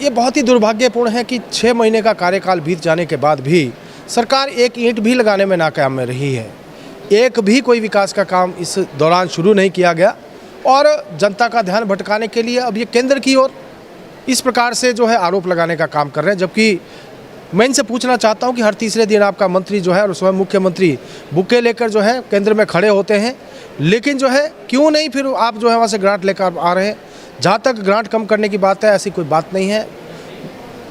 ये बहुत ही दुर्भाग्यपूर्ण है कि 6 महीने का कार्यकाल बीत जाने के बाद भी सरकार एक ईंट भी लगाने में नाकाम में रही है। एक भी कोई विकास का काम इस दौरान शुरू नहीं किया गया और जनता का ध्यान भटकाने के लिए अब ये केंद्र की ओर इस प्रकार से जो है आरोप लगाने का काम कर रहे हैं। जबकि मैं इनसे पूछना चाहता हूं कि हर तीसरे दिन आपका मंत्री जो है और स्वयं मुख्यमंत्री बुके लेकर जो है केंद्र में खड़े होते हैं, लेकिन जो है क्यों नहीं फिर आप जो है वहाँ से ग्रांट लेकर आ रहे हैं। जहाँ तक ग्रांट कम करने की बात है, ऐसी कोई बात नहीं है।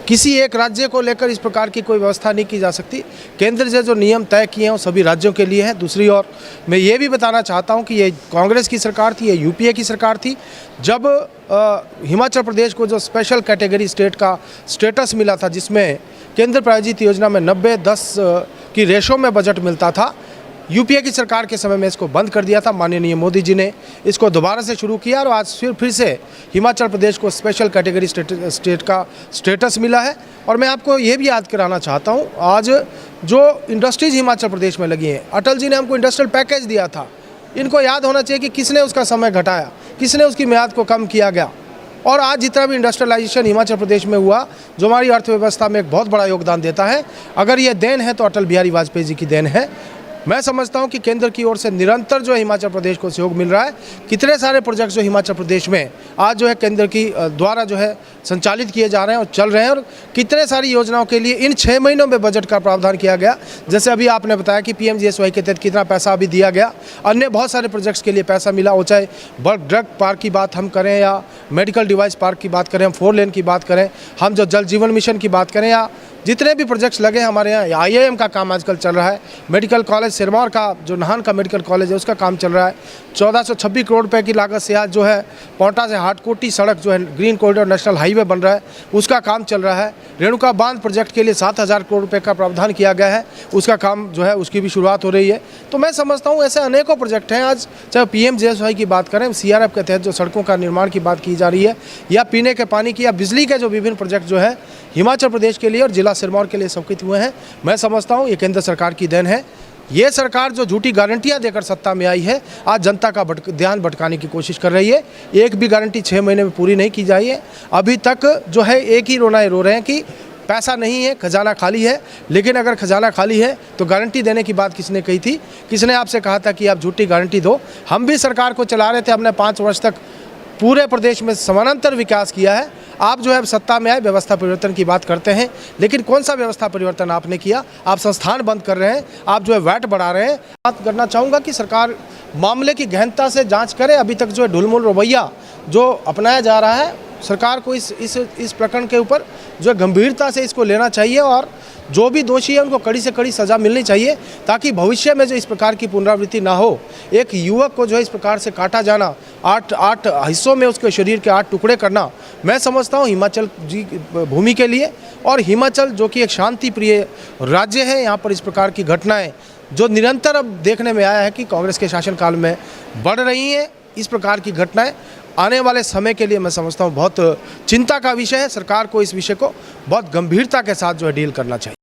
किसी एक राज्य को लेकर इस प्रकार की कोई व्यवस्था नहीं की जा सकती। केंद्र से जो नियम तय किए हैं वो सभी राज्यों के लिए है। दूसरी ओर मैं ये भी बताना चाहता हूँ कि ये कांग्रेस की सरकार थी, ये यूपीए की सरकार थी, जब हिमाचल प्रदेश को जो स्पेशल कैटेगरी स्टेट का स्टेटस मिला था, जिसमें केंद्र प्रायोजित योजना में 90-10 की रेशो में बजट मिलता था। यूपीए की सरकार के समय में इसको बंद कर दिया था। माननीय मोदी जी ने इसको दोबारा से शुरू किया और आज फिर से हिमाचल प्रदेश को स्पेशल कैटेगरी स्टेट का स्टेटस मिला है। और मैं आपको ये भी याद कराना चाहता हूँ, आज जो इंडस्ट्रीज़ हिमाचल प्रदेश में लगी हैं, अटल जी ने हमको इंडस्ट्रियल पैकेज दिया था। इनको याद होना चाहिए कि किसने उसका समय घटाया, किसने उसकी म्याद को कम किया गया। और आज जितना भी इंडस्ट्रियलाइजेशन हिमाचल प्रदेश में हुआ, जो हमारी अर्थव्यवस्था में एक बहुत बड़ा योगदान देता है, अगर ये देन है तो अटल बिहारी वाजपेयी जी की देन है। मैं समझता हूं कि केंद्र की ओर से निरंतर जो हिमाचल प्रदेश को सहयोग मिल रहा है। कितने सारे प्रोजेक्ट जो हिमाचल प्रदेश में आज जो है केंद्र की द्वारा जो है संचालित किए जा रहे हैं और चल रहे हैं, और कितने सारी योजनाओं के लिए इन 6 महीनों में बजट का प्रावधान किया गया। जैसे अभी आपने बताया कि PMGSY के तहत कितना पैसा अभी दिया गया, अन्य बहुत सारे प्रोजेक्ट्स के लिए पैसा मिला, वो चाहे बल्क ड्रग पार्क की बात हम करें या मेडिकल डिवाइस पार्क की बात करें, हम 4 लेन की बात करें, हम जो जल जीवन मिशन की बात करें, या जितने भी प्रोजेक्ट्स लगे हैं हमारे यहाँ। IIM का काम आजकल चल रहा है, मेडिकल कॉलेज सिरमौर का जो नाहन का मेडिकल कॉलेज है उसका काम चल रहा है। 1426 करोड़ रुपए की लागत से आज जो है पौंटा से हाटकोटी सड़क जो है ग्रीन कॉरिडोर नेशनल हाईवे बन रहा है, उसका काम चल रहा है। रेणुका बांध प्रोजेक्ट के लिए 7000 करोड़ रुपए का प्रावधान किया गया है, उसका काम जो है उसकी भी शुरुआत हो रही है। तो मैं समझता हूँ ऐसे अनेकों प्रोजेक्ट हैं। आज चाहे PMGSY की बात करें, CRF के तहत जो सड़कों का निर्माण की बात की जा रही है, या पीने के पानी की या बिजली के जो विभिन्न प्रोजेक्ट जो है हिमाचल प्रदेश के लिए और जिला सिरमौर के लिए स्वीकृत हुए हैं, मैं समझता हूँ ये केंद्र सरकार की देन है। ये सरकार जो झूठी गारंटियां देकर सत्ता में आई है, आज जनता का ध्यान भटकाने की कोशिश कर रही है। एक भी गारंटी 6 महीने में पूरी नहीं की जाए। अभी तक जो है एक ही रोना रो रहे हैं कि पैसा नहीं है, खजाना खाली है। लेकिन अगर खजाना खाली है तो गारंटी देने की बात किसने कही थी? किसने आपसे कहा था कि आप झूठी गारंटी दो? हम भी सरकार को चला रहे थे, हमने 5 वर्ष तक पूरे प्रदेश में समानांतर विकास किया है। आप जो है सत्ता में आए, व्यवस्था परिवर्तन की बात करते हैं, लेकिन कौन सा व्यवस्था परिवर्तन आपने किया? आप संस्थान बंद कर रहे हैं, आप जो है वैट बढ़ा रहे हैं। बात करना चाहूँगा कि सरकार मामले की गहनता से जांच करे। अभी तक जो है ढुलमुल रवैया जो अपनाया जा रहा है, सरकार को इस प्रकरण के ऊपर जो है गंभीरता से इसको लेना चाहिए और जो भी दोषी है उनको कड़ी से कड़ी सज़ा मिलनी चाहिए, ताकि भविष्य में जो इस प्रकार की पुनरावृत्ति ना हो। एक युवक को जो है इस प्रकार से काटा जाना, 8 हिस्सों में उसके शरीर के 8 टुकड़े करना, मैं समझता हूँ हिमाचल जी भूमि के लिए, और हिमाचल जो कि एक शांति प्रिय राज्य है, यहाँ पर इस प्रकार की घटनाएँ जो निरंतर अब देखने में आया है कि कांग्रेस के शासनकाल में बढ़ रही हैं, इस प्रकार की घटनाएं आने वाले समय के लिए मैं समझता हूँ बहुत चिंता का विषय है। सरकार को इस विषय को बहुत गंभीरता के साथ जो है डील करना चाहिए।